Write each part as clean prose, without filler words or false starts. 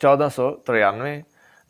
1493।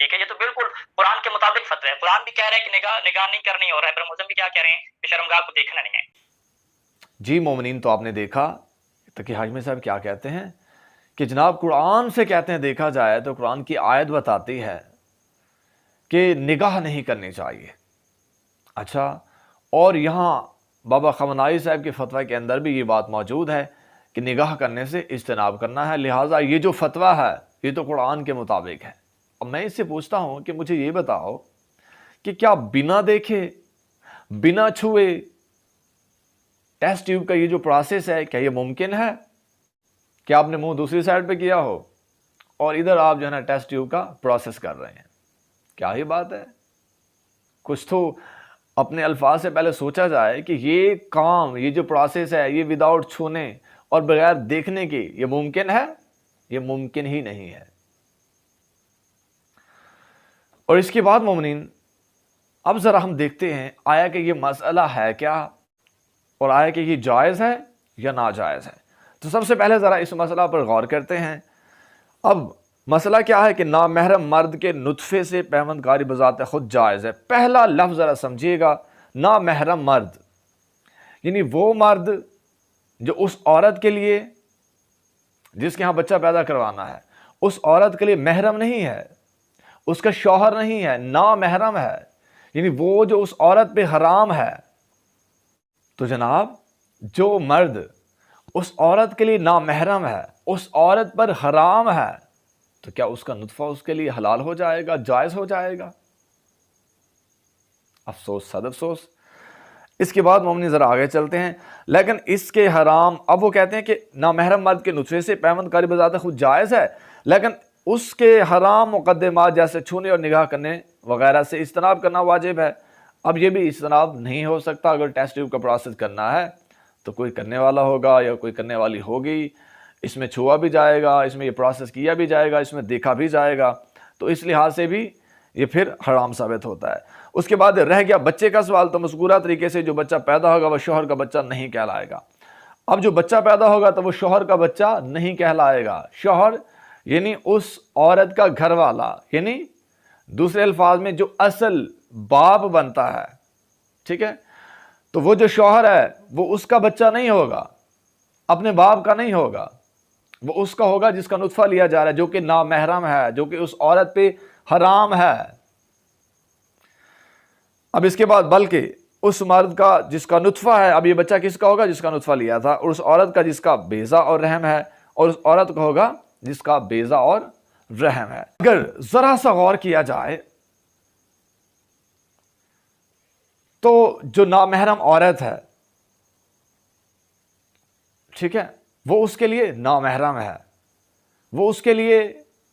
ٹھیک ہے, یہ تو بالکل قرآن کے مطابق فتوی ہے. قرآن بھی کہہ رہے ہیں کہ نگاہ نہیں کرنی, اور رہبر معظم بھی کیا کہہ رہے ہیں کہ شرمگاہ کو دیکھنا نہیں ہے. جی مومنین, تو آپ نے دیکھا تقی حاجمی صاحب کیا کہتے ہیں کہ جناب قرآن سے کہتے ہیں دیکھا جائے تو قرآن کی آیت بتاتی ہے کہ نگاہ نہیں کرنی چاہیے. اچھا, اور یہاں بابا خمنائی صاحب کے فتوی کے اندر بھی یہ بات موجود ہے کہ نگاہ کرنے سے اجتناب کرنا ہے, لہٰذا یہ جو فتویٰ ہے یہ تو قرآن کے مطابق ہے. اب میں اس سے پوچھتا ہوں کہ مجھے یہ بتاؤ کہ کیا بنا دیکھے بنا چھوئے ٹیسٹ ٹیوب کا یہ جو پروسیس ہے, کیا یہ ممکن ہے کہ آپ نے منہ دوسری سائڈ پہ کیا ہو اور ادھر آپ جو ہے نا ٹیسٹ ٹیوب کا پروسیس کر رہے ہیں؟ کیا ہی بات ہے. کچھ تو اپنے الفاظ سے پہلے سوچا جائے کہ یہ کام, یہ جو پروسیس ہے, یہ وداؤٹ چھونے اور بغیر دیکھنے کے یہ ممکن ہے؟ یہ ممکن ہی نہیں ہے. اور اس کے بعد مومنین, اب ذرا ہم دیکھتے ہیں آیا کہ یہ مسئلہ ہے کیا, اور آیا کہ یہ جائز ہے یا ناجائز ہے. تو سب سے پہلے ذرا اس مسئلہ پر غور کرتے ہیں. اب مسئلہ کیا ہے کہ نامحرم مرد کے نطفے سے پیوند کاری بذات خود جائز ہے. پہلا لفظ ذرا سمجھیے گا, نامحرم مرد, یعنی وہ مرد جو اس عورت کے لیے جس کے ہاں بچہ پیدا کروانا ہے, اس عورت کے لیے محرم نہیں ہے, اس کا شوہر نہیں ہے, نامحرم ہے, یعنی وہ جو اس عورت پہ حرام ہے. تو جناب جو مرد اس عورت کے لیے نامحرم ہے, اس عورت پر حرام ہے, تو کیا اس کا نطفہ اس کے لیے حلال ہو جائے گا, جائز ہو جائے گا؟ افسوس, صد افسوس. اس کے بعد مومنی ذرا آگے چلتے ہیں. لیکن اس کے حرام, اب وہ کہتے ہیں کہ نامحرم مرد کے نطفے سے پیوند کاری بذات خود جائز ہے, لیکن اس کے حرام مقدمات جیسے چھونے اور نگاہ کرنے وغیرہ سے اجتناب کرنا واجب ہے. اب یہ بھی اجتناب نہیں ہو سکتا. اگر ٹیسٹ ٹیوب کا پروسیس کرنا ہے تو کوئی کرنے والا ہوگا یا کوئی کرنے والی ہوگی, اس میں چھوا بھی جائے گا, اس میں یہ پروسیس کیا بھی جائے گا, اس میں دیکھا بھی جائے گا, تو اس لحاظ سے بھی یہ پھر حرام ثابت ہوتا ہے. اس کے بعد رہ گیا بچے کا سوال. تو مذکورہ طریقے سے جو بچہ پیدا ہوگا وہ شوہر کا بچہ نہیں کہلائے گا. اب جو بچہ پیدا ہوگا تو وہ شوہر کا بچہ نہیں کہلائے گا. شوہر یعنی اس عورت کا گھر والا, یعنی دوسرے الفاظ میں جو اصل باپ بنتا ہے, ٹھیک ہے, تو وہ جو شوہر ہے وہ اس کا بچہ نہیں ہوگا, اپنے باپ کا نہیں ہوگا, وہ اس کا ہوگا جس کا نطفہ لیا جا رہا ہے, جو کہ نامحرم ہے, جو کہ اس عورت پہ حرام ہے. اب اس کے بعد بلکہ اس مرد کا جس کا نطفہ ہے, اب یہ بچہ کس کا ہوگا؟ جس کا نطفہ لیا تھا. اور اس عورت کا جس کا بیضہ اور رحم ہے, اور اس عورت کا ہوگا جس کا بیضہ اور رحم ہے. اگر ذرا سا غور کیا جائے تو جو نامحرم عورت ہے, ٹھیک ہے, وہ اس کے لیے نامحرم ہے, وہ اس کے لیے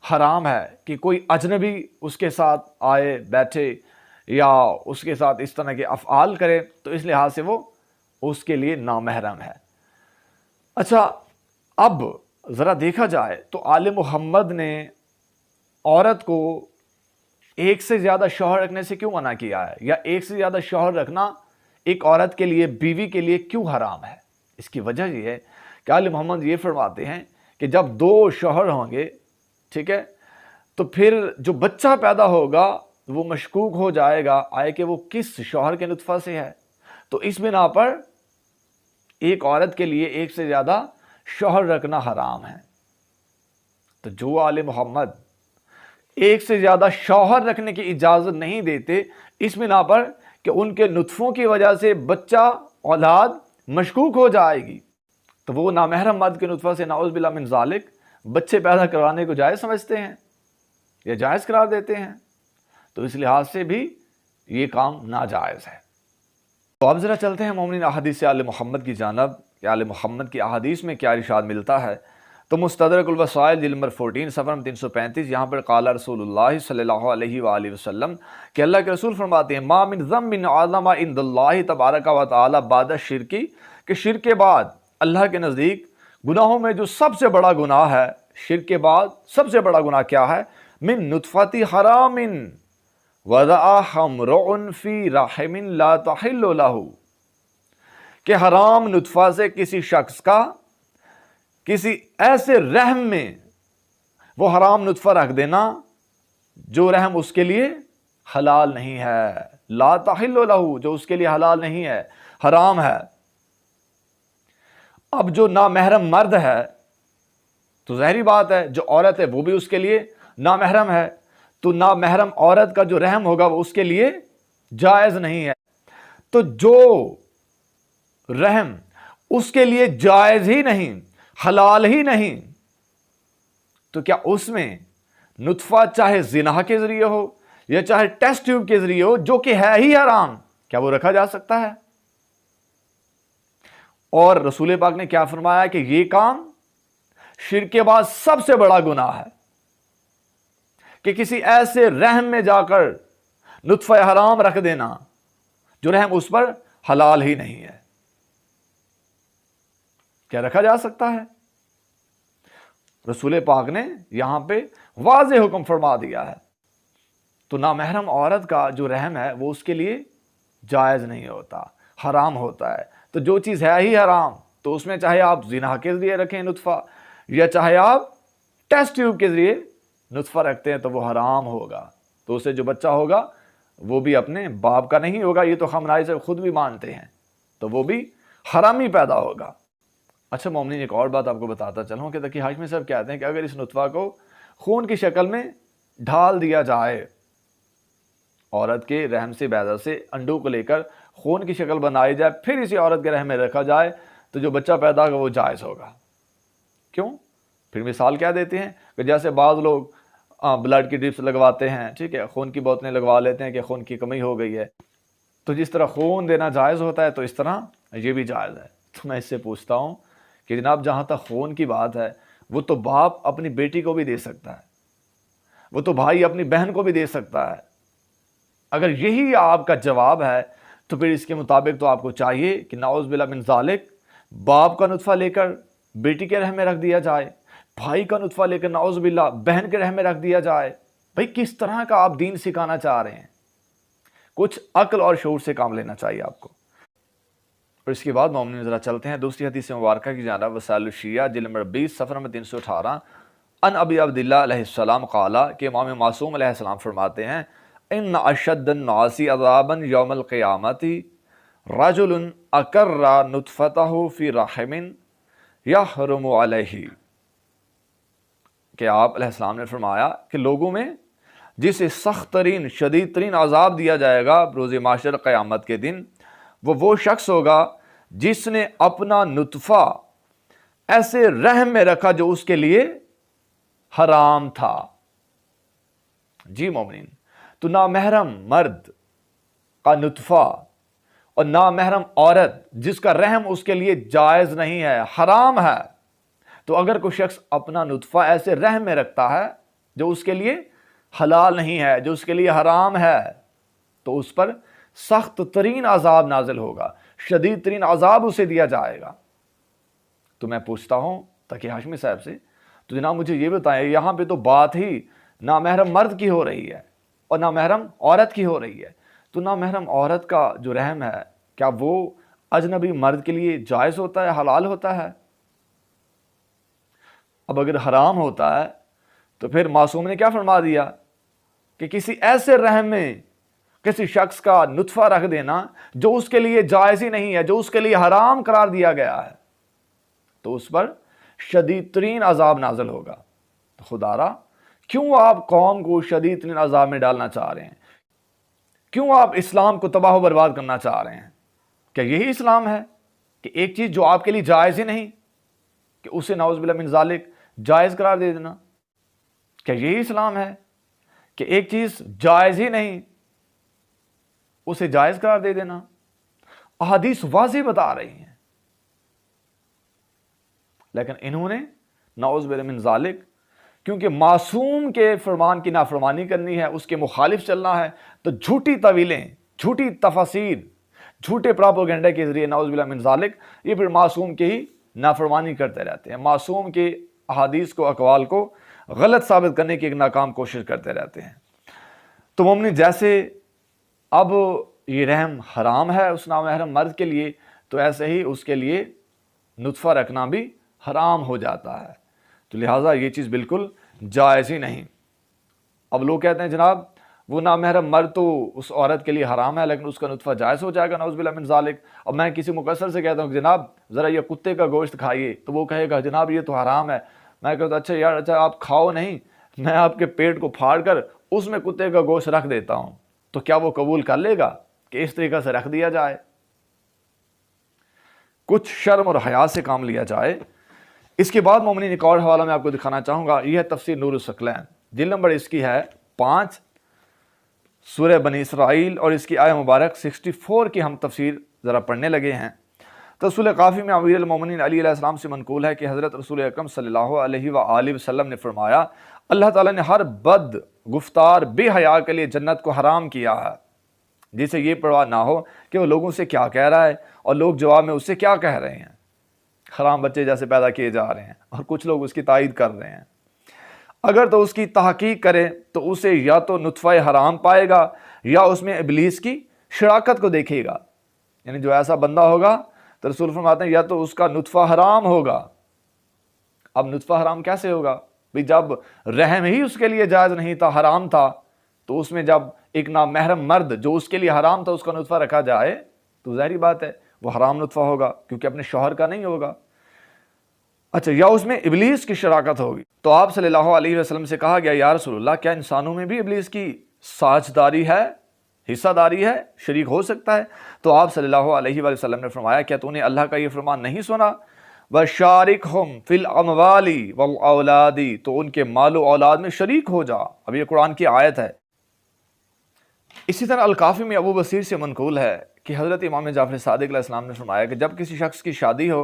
حرام ہے کہ کوئی اجنبی اس کے ساتھ آئے بیٹھے یا اس کے ساتھ اس طرح کے افعال کرے, تو اس لحاظ سے وہ اس کے لیے نامحرم ہے. اچھا, اب ذرا دیکھا جائے تو آل محمد نے عورت کو ایک سے زیادہ شوہر رکھنے سے کیوں منع کیا ہے, یا ایک سے زیادہ شوہر رکھنا ایک عورت کے لیے, بیوی کے لیے کیوں حرام ہے؟ اس کی وجہ یہ ہے کہ آل محمد یہ فرماتے ہیں کہ جب دو شوہر ہوں گے, ٹھیک ہے, تو پھر جو بچہ پیدا ہوگا وہ مشکوک ہو جائے گا آئے کہ وہ کس شوہر کے نطفہ سے ہے. تو اس بنا پر ایک عورت کے لیے ایک سے زیادہ شوہر رکھنا حرام ہے. تو جو آل محمد ایک سے زیادہ شوہر رکھنے کی اجازت نہیں دیتے اس بنا پر کہ ان کے نطفوں کی وجہ سے بچہ اولاد مشکوک ہو جائے گی, تو وہ نامحرم مرد کے نطفہ سے نعوذ باللہ من ذالک بچے پیدا کروانے کو جائز سمجھتے ہیں یا جائز قرار دیتے ہیں. تو اس لحاظ سے بھی یہ کام ناجائز ہے. تو اب ذرا چلتے ہیں مومنین احادیث آل محمد کی جانب کہ آل محمد کی احادیث میں کیا ارشاد ملتا ہے. تو مستدرک الوسائل جلد نمبر 14 صفحہ 335 یہاں پر قال رسول اللہ صلی اللہ علیہ وآلہ وسلم کہ اللہ کے رسول فرماتے ہیں ما من ذنب اعظم عند اللہ تبارک و تعالی بعد الشرک, کہ شرک کے بعد اللہ کے نزدیک گناہوں میں جو سب سے بڑا گناہ ہے, شرک کے بعد سب سے بڑا گناہ کیا ہے؟ من نطفت حرام وضع حمرع فی رحم لا تحل لہ, کہ حرام نطفہ سے کسی شخص کا کسی ایسے رحم میں وہ حرام نطفہ رکھ دینا جو رحم اس کے لیے حلال نہیں ہے، لا تحل لہ، جو اس کے لیے حلال نہیں ہے، حرام ہے۔ اب جو نامحرم مرد ہے تو ظاہری بات ہے جو عورت ہے وہ بھی اس کے لیے نامحرم ہے، تو نامحرم عورت کا جو رحم ہوگا وہ اس کے لیے جائز نہیں ہے۔ تو جو رحم اس کے لیے جائز ہی نہیں، حلال ہی نہیں، تو کیا اس میں نطفہ چاہے زنا کے ذریعے ہو یا چاہے ٹیسٹ ٹیوب کے ذریعے ہو، جو کہ ہے ہی حرام، کیا وہ رکھا جا سکتا ہے؟ اور رسول پاک نے کیا فرمایا کہ یہ کام شرک کے بعد سب سے بڑا گناہ ہے، کہ کسی ایسے رحم میں جا کر نطفہ حرام رکھ دینا جو رحم اس پر حلال ہی نہیں ہے۔ کیا رکھا جا سکتا ہے؟ رسول پاک نے یہاں پہ واضح حکم فرما دیا ہے۔ تو نامحرم عورت کا جو رحم ہے وہ اس کے لیے جائز نہیں ہوتا، حرام ہوتا ہے۔ تو جو چیز ہے ہی حرام، تو اس میں چاہے آپ زنا کے ذریعے رکھیں نطفہ یا چاہے آپ ٹیسٹ ٹیوب کے ذریعے نطفہ رکھتے ہیں، تو وہ حرام ہوگا۔ تو اسے جو بچہ ہوگا وہ بھی اپنے باپ کا نہیں ہوگا، یہ تو خامنہائی سے خود بھی مانتے ہیں، تو وہ بھی حرامی پیدا ہوگا۔ اچھا مومنین، ایک اور بات آپ کو بتاتا چلوں کہ تقی ہاشمی صاحب کہتے ہیں کہ اگر اس نطفہ کو خون کی شکل میں ڈھال دیا جائے، عورت کے رحم سے بیضہ سے انڈوں کو لے کر خون کی شکل بنائی جائے، پھر اسی عورت کے رحم میں رکھا جائے، تو جو بچہ پیدا ہوگا وہ جائز ہوگا۔ کیوں؟ پھر مثال کیا دیتے ہیں کہ جیسے بعض لوگ بلڈ کی ڈرپس لگواتے ہیں، ٹھیک ہے، خون کی بوتلیں لگوا لیتے ہیں کہ خون کی کمی ہو گئی ہے، تو جس طرح خون دینا جائز ہوتا ہے تو اس طرح یہ بھی جائز ہے۔ تو میں اس سے پوچھتا ہوں کہ جناب جہاں تک خون کی بات ہے، وہ تو باپ اپنی بیٹی کو بھی دے سکتا ہے، وہ تو بھائی اپنی بہن کو بھی دے سکتا ہے۔ اگر یہی آپ کا جواب ہے تو پھر اس کے مطابق تو آپ کو چاہیے کہ نعوذ باللہ من ذالک باپ کا نطفہ لے کر بیٹی کے رحم میں رکھ دیا جائے، بھائی کا نطفہ لے کر نعوذ باللہ بہن کے رحم میں رکھ دیا جائے۔ بھائی کس طرح کا آپ دین سکھانا چاہ رہے ہیں؟ کچھ عقل اور شعور سے کام لینا چاہیے آپ کو۔ اور اس کے بعد مومنین ذرا چلتے ہیں دوسری حدیث مبارکہ کی جانب، وسائل الشیعہ جلد نمبر 20 صفحہ نمبر 318، ان ابی عبداللہ علیہ السلام قالا، کہ امام معصوم علیہ السلام فرماتے ہیں، ان اشد الناس عذابا یوم القیامت رجل اکر نطفتہ فی رحم یحرم علیہ، کہ آپ علیہ السلام نے فرمایا کہ لوگوں میں جسے سخت ترین شدید ترین عذاب دیا جائے گا روز محشر قیامت کے دن، وہ شخص ہوگا جس نے اپنا نطفہ ایسے رحم میں رکھا جو اس کے لیے حرام تھا۔ جی مومنین، تو نامحرم مرد کا نطفہ اور نامحرم عورت جس کا رحم اس کے لیے جائز نہیں ہے، حرام ہے، تو اگر کوئی شخص اپنا نطفہ ایسے رحم میں رکھتا ہے جو اس کے لیے حلال نہیں ہے، جو اس کے لیے حرام ہے، تو اس پر سخت ترین عذاب نازل ہوگا، شدید ترین عذاب اسے دیا جائے گا۔ تو میں پوچھتا ہوں تقی ہاشمی صاحب سے، تو جناب مجھے یہ بتائیں، یہاں پہ تو بات ہی نامحرم مرد کی ہو رہی ہے اور نامحرم عورت کی ہو رہی ہے، تو نامحرم عورت کا جو رحم ہے کیا وہ اجنبی مرد کے لیے جائز ہوتا ہے، حلال ہوتا ہے؟ اب اگر حرام ہوتا ہے تو پھر معصوم نے کیا فرما دیا کہ کسی ایسے رحم میں کسی شخص کا نطفہ رکھ دینا جو اس کے لیے جائز ہی نہیں ہے، جو اس کے لیے حرام قرار دیا گیا ہے، تو اس پر شدید ترین عذاب نازل ہوگا۔ تو خدا را کیوں آپ قوم کو شدید ترین عذاب میں ڈالنا چاہ رہے ہیں؟ کیوں آپ اسلام کو تباہ و برباد کرنا چاہ رہے ہیں؟ کیا یہی اسلام ہے کہ ایک چیز جو آپ کے لیے جائز ہی نہیں کہ اسے نعوذ باللہ من ذالک جائز قرار دے دینا؟ کیا یہی اسلام ہے کہ ایک چیز جائز ہی نہیں اسے جائز قرار دے دینا؟ احادیث واضح بتا رہی ہیں، لیکن انہوں نے نعوذ باللہ من ذالک کیونکہ معصوم کے فرمان کی نافرمانی کرنی ہے، اس کے مخالف چلنا ہے، تو جھوٹی طویلیں، جھوٹی تفاسیر، جھوٹے پراپوگنڈے کے ذریعے نعوذ باللہ من ذالک یہ پھر معصوم کی ہی نافرمانی کرتے رہتے ہیں، معصوم کے احادیث کو، اقوال کو غلط ثابت کرنے کی ایک ناکام کوشش کرتے رہتے ہیں۔ تو مومنین جیسے اب یہ رحم حرام ہے اس نامحرم مرد کے لیے، تو ایسے ہی اس کے لیے نطفہ رکھنا بھی حرام ہو جاتا ہے، تو لہٰذا یہ چیز بالکل جائز ہی نہیں۔ اب لوگ کہتے ہیں جناب وہ نامحرم مرد تو اس عورت کے لیے حرام ہے لیکن اس کا نطفہ جائز ہو جائے گا، نعوذ باللہ من ذالک۔ اب میں کسی مقصر سے کہتا ہوں کہ جناب ذرا یہ کتے کا گوشت کھائیے، تو وہ کہے گا جناب یہ تو حرام ہے۔ میں کہتا ہوں اچھا یار، اچھا آپ کھاؤ نہیں، میں آپ کے پیٹ کو پھاڑ کر اس میں کتے کا گوشت رکھ دیتا ہوں، تو کیا وہ قبول کر لے گا کہ اس طریقہ سے رکھ دیا جائے؟ کچھ شرم اور حیا سے کام لیا جائے۔ اس کے بعد مومنین ایک اور حوالہ میں آپ کو دکھانا چاہوں گا، یہ ہے تفسیر نور الثقلین، جلد نمبر اس کی ہے 5، سورہ بنی اسرائیل، اور اس کی آیہ مبارک 64 کی ہم تفسیر ذرا پڑھنے لگے ہیں۔ رسول کافی میں امیر المومنین علی علیہ السلام سے منقول ہے کہ حضرت رسول اکرم صلی اللہ علیہ وآلہ وسلم نے فرمایا اللہ تعالیٰ نے ہر بد گفتار بے حیا کے لیے جنت کو حرام کیا ہے، جسے یہ پرواہ نہ ہو کہ وہ لوگوں سے کیا کہہ رہا ہے اور لوگ جواب میں اس سے کیا کہہ رہے ہیں۔ حرام بچے جیسے پیدا کیے جا رہے ہیں اور کچھ لوگ اس کی تائید کر رہے ہیں۔ اگر تو اس کی تحقیق کرے تو اسے یا تو نطفہ حرام پائے گا یا اس میں ابلیس کی شراکت کو دیکھے گا، یعنی جو ایسا بندہ ہوگا تو رسول فرماتے ہیں یا تو اس کا نطفہ حرام ہوگا۔ اب نطفہ حرام کیسے ہوگا؟ بھی جب رحم ہی اس کے لیے جائز نہیں تھا، حرام تھا، تو اس میں جب ایک نامحرم مرد جو اس کے لیے حرام تھا اس کا نطفہ رکھا جائے تو ظاہری بات ہے وہ حرام نطفہ ہوگا، کیونکہ اپنے شوہر کا نہیں ہوگا۔ اچھا، یا اس میں ابلیس کی شراکت ہوگی۔ تو آپ صلی اللہ علیہ وسلم سے کہا گیا یا رسول اللہ کیا انسانوں میں بھی ابلیس کی ساجھداری ہے، حصہ داری ہے، شریک ہو سکتا ہے؟ تو آپ صلی اللہ علیہ وآلہ وسلم نے فرمایا کیا تو نے اللہ کا یہ فرمان نہیں سنا وَشَارِكْهُمْ فِي الْأَمْوَالِ وَالْأَوْلَادِ، تو ان کے مال و اولاد میں شریک ہو جا۔ اب یہ قرآن کی آیت ہے۔ اسی طرح الکافی میں ابو بصیر سے منقول ہے کہ حضرت امام جعفر صادق علیہ السلام نے فرمایا کہ جب کسی شخص کی شادی ہو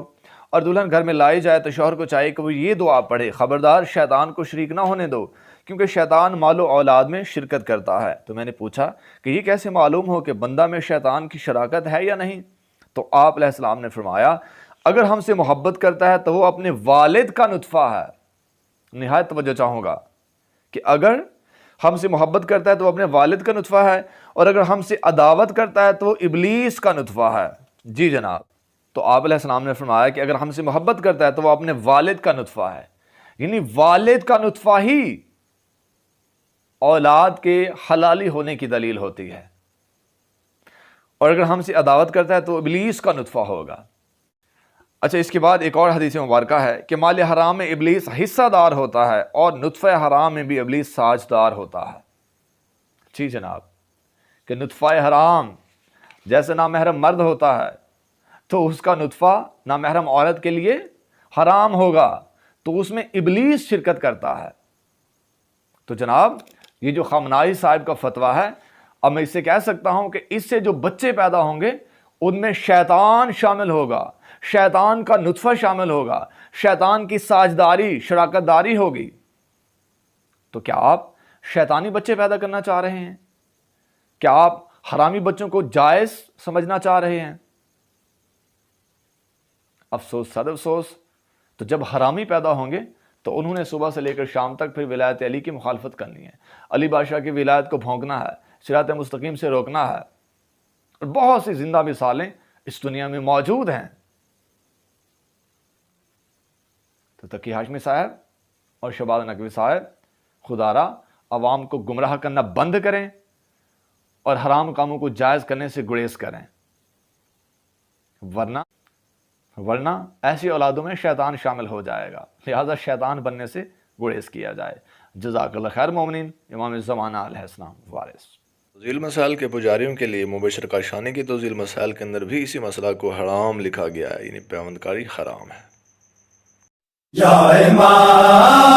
اور دلہن گھر میں لائی جائے تو شوہر کو چاہیے کہ وہ یہ دعا پڑھے، خبردار شیطان کو شریک نہ ہونے دو کیونکہ شیطان مال و اولاد میں شرکت کرتا ہے۔ تو میں نے پوچھا کہ یہ کیسے معلوم ہو کہ بندہ میں شیطان کی شراکت ہے یا نہیں؟ تو آپ علیہ السلام نے فرمایا اگر ہم سے محبت کرتا ہے تو وہ اپنے والد کا نطفہ ہے۔ نہایت توجہ چاہوں گا کہ اگر ہم سے محبت کرتا ہے تو وہ اپنے والد کا نطفہ ہے، اور اگر ہم سے عداوت کرتا ہے تو وہ ابلیس کا نطفہ ہے۔ جی جناب، تو آپ علیہ السلام نے فرمایا کہ اگر ہم سے محبت کرتا ہے تو وہ اپنے والد کا نطفہ ہے، یعنی والد کا نطفہ ہی اولاد کے حلالی ہونے کی دلیل ہوتی ہے، اور اگر ہم سے عداوت کرتا ہے تو ابلیس کا نطفہ ہوگا۔ اچھا، اس کے بعد ایک اور حدیث مبارکہ ہے کہ مال حرام میں ابلیس حصہ دار ہوتا ہے اور نطفہ حرام میں بھی ابلیس ساجدار ہوتا ہے۔ جی جناب، کہ نطفہ حرام جیسے نامحرم مرد ہوتا ہے تو اس کا نطفہ نامحرم عورت کے لیے حرام ہوگا، تو اس میں ابلیس شرکت کرتا ہے۔ تو جناب یہ جو خامنائی صاحب کا فتویٰ ہے، اب میں اس سے کہہ سکتا ہوں کہ اس سے جو بچے پیدا ہوں گے ان میں شیطان شامل ہوگا، شیطان کا نطفہ شامل ہوگا، شیطان کی ساجداری، شراکت داری ہوگی۔ تو کیا آپ شیطانی بچے پیدا کرنا چاہ رہے ہیں؟ کیا آپ حرامی بچوں کو جائز سمجھنا چاہ رہے ہیں؟ افسوس، صد افسوس۔ تو جب حرامی پیدا ہوں گے تو انہوں نے صبح سے لے کر شام تک پھر ولایت علی کی مخالفت کرنی ہے، علی بادشاہ کی ولایت کو بھونکنا ہے، صراط مستقیم سے روکنا ہے، اور بہت سی زندہ مثالیں اس دنیا میں موجود ہیں۔ تو تقی ہاشمی صاحب اور شہباز نقوی صاحب خدا را عوام کو گمراہ کرنا بند کریں اور حرام کاموں کو جائز کرنے سے گریز کریں، ورنہ ایسی اولادوں میں شیطان شامل ہو جائے گا، لہذا شیطان بننے سے گریز کیا جائے۔ جزاک اللہ خیر مومنین، امام زمانہ علیہ السلام وارث۔ توضیح مسائل کے پجاریوں کے لیے مبشر کاشانی کی توضیح مسائل کے اندر بھی اسی مسئلہ کو حرام لکھا گیا ہے، یعنی پیوند کاری حرام ہے۔ یا امام